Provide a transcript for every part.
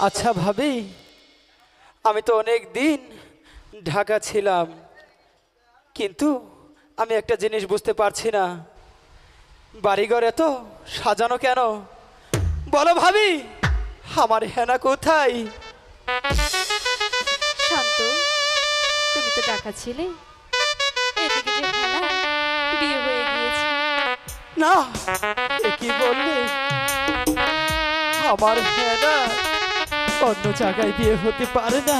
আচ্ছা ভাবি, আমি তো অনেক দিন ঢাকা ছিলাম, কিন্তু আমি একটা জিনিস বুঝতে পারছি না, বাড়িঘর এত সাজানো কেন? বলো ভাবি, আমার হেনা কোথায়? শান্ত, তুমি তো টাকা ছিলে, এদিকে যে হেনা বিয়ে হয়ে গিয়েছে। না, এ কি বললে? আমার হেনা অন্য জায়গায় বিয়ে হতে পারে না।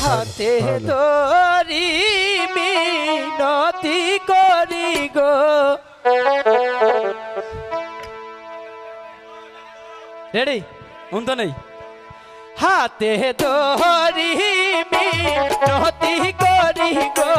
হাতে ধরি মিনতি করি গো। রেডি? উন তো নেই। হাতে ধরি মিনতি করি গো,